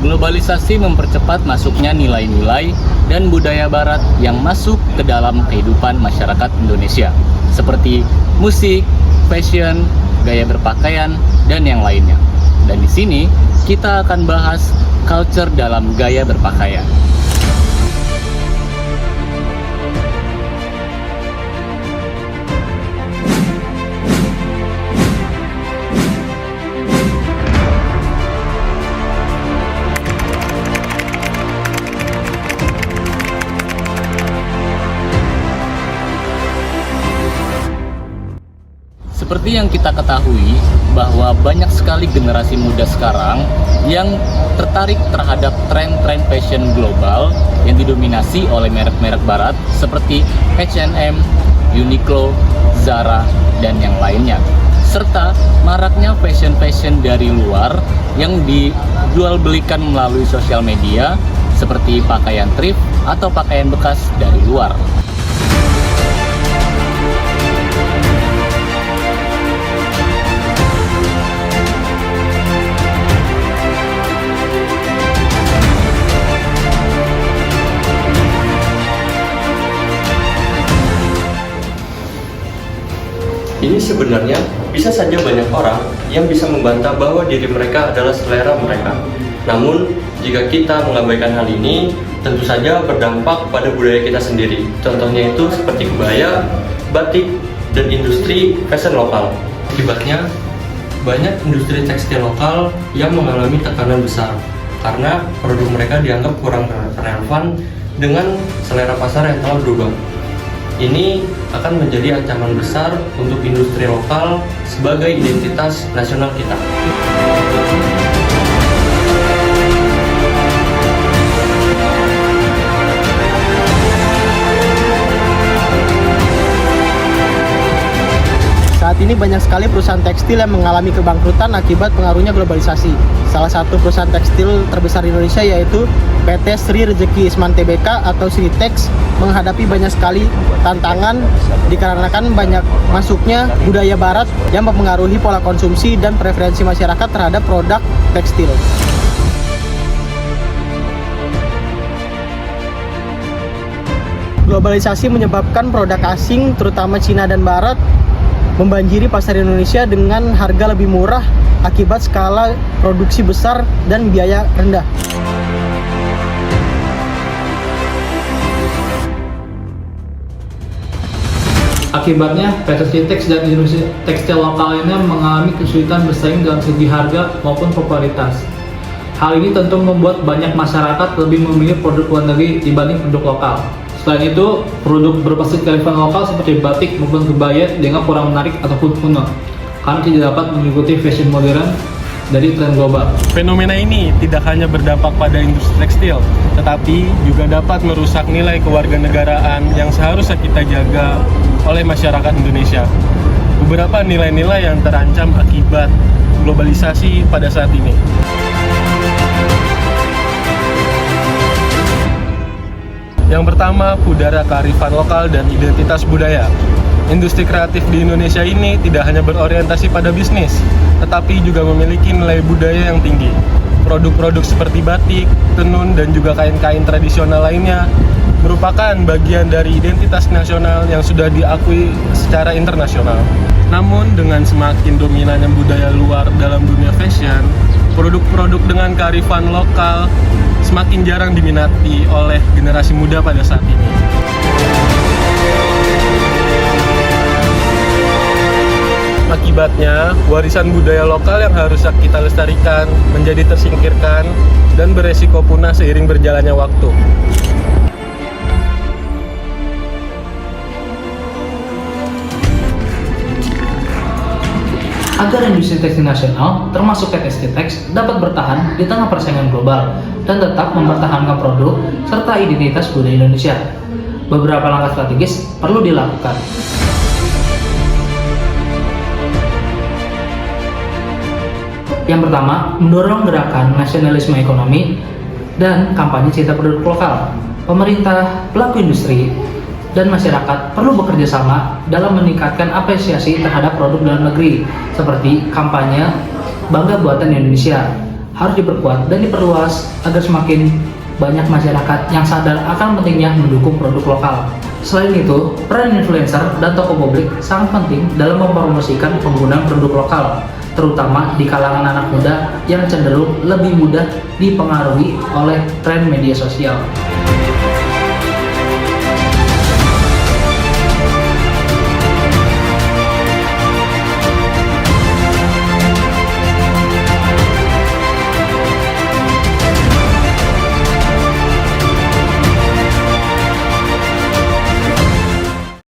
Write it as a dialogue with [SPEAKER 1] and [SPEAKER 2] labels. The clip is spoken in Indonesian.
[SPEAKER 1] Globalisasi mempercepat masuknya nilai-nilai dan budaya barat yang masuk ke dalam kehidupan masyarakat Indonesia, seperti musik, fashion, gaya berpakaian, dan yang lainnya. Dan di sini kita akan bahas culture dalam gaya berpakaian. Seperti yang kita ketahui bahwa banyak sekali generasi muda sekarang yang tertarik terhadap tren-tren fashion global yang didominasi oleh merek-merek barat seperti H&M, Uniqlo, Zara, dan yang lainnya. Serta maraknya fashion-fashion dari luar yang dijual belikan melalui sosial media seperti pakaian thrift atau pakaian bekas dari luar.
[SPEAKER 2] Ini sebenarnya bisa saja banyak orang yang bisa membantah bahwa diri mereka adalah selera mereka. Namun, jika kita mengabaikan hal ini, tentu saja berdampak pada budaya kita sendiri. Contohnya itu seperti kebaya, batik, dan industri fashion lokal. Akibatnya, banyak industri tekstil lokal yang mengalami tekanan besar karena produk mereka dianggap kurang relevan dengan selera pasar yang telah berubah. Ini akan menjadi ancaman besar untuk industri lokal sebagai identitas nasional kita.
[SPEAKER 3] Saat ini banyak sekali perusahaan tekstil yang mengalami kebangkrutan akibat pengaruhnya globalisasi. Salah satu perusahaan tekstil terbesar di Indonesia yaitu PT Sri Rezeki Isman Tbk atau Sritex menghadapi banyak sekali tantangan dikarenakan banyak masuknya budaya barat yang mempengaruhi pola konsumsi dan preferensi masyarakat terhadap produk tekstil. Globalisasi menyebabkan produk asing, terutama Cina dan Barat, membanjiri pasar Indonesia dengan harga lebih murah akibat skala produksi besar dan biaya rendah.
[SPEAKER 4] Akibatnya, PT Sritex dan industri tekstil lokal lainnya mengalami kesulitan bersaing dalam segi harga maupun popularitas. Hal ini tentu membuat banyak masyarakat lebih memilih produk luar negeri dibanding produk lokal. Selain itu, produk berbasis kearifan lokal seperti batik maupun kebaya dianggap kurang menarik ataupun kuno karena tidak dapat mengikuti fashion modern dari tren global.
[SPEAKER 5] Fenomena ini tidak hanya berdampak pada industri tekstil, tetapi juga dapat merusak nilai kewarganegaraan yang seharusnya kita jaga oleh masyarakat Indonesia. Beberapa nilai-nilai yang terancam akibat globalisasi pada saat ini. Yang pertama, pudara kearifan lokal dan identitas budaya. Industri kreatif di Indonesia ini tidak hanya berorientasi pada bisnis, tetapi juga memiliki nilai budaya yang tinggi. Produk-produk seperti batik, tenun, dan juga kain-kain tradisional lainnya merupakan bagian dari identitas nasional yang sudah diakui secara internasional. Namun, dengan semakin dominannya budaya luar dalam dunia fashion, produk-produk dengan kearifan lokal semakin jarang diminati oleh generasi muda pada saat ini. Akibatnya, warisan budaya lokal yang harus kita lestarikan menjadi tersingkirkan dan beresiko punah seiring berjalannya waktu.
[SPEAKER 4] Agar industri tekstil nasional, termasuk PT Sritex, dapat bertahan di tengah persaingan global dan tetap mempertahankan produk serta identitas budaya Indonesia, beberapa langkah strategis perlu dilakukan. Yang pertama, mendorong gerakan nasionalisme ekonomi dan kampanye cinta produk lokal. Pemerintah, pelaku industri, dan masyarakat perlu bekerja sama dalam meningkatkan apresiasi terhadap produk dalam negeri, seperti kampanye Bangga Buatan Indonesia, harus diperkuat dan diperluas agar semakin banyak masyarakat yang sadar akan pentingnya mendukung produk lokal. Selain itu, peran influencer dan tokoh publik sangat penting dalam mempromosikan penggunaan produk lokal, terutama di kalangan anak muda yang cenderung lebih mudah dipengaruhi oleh tren media sosial.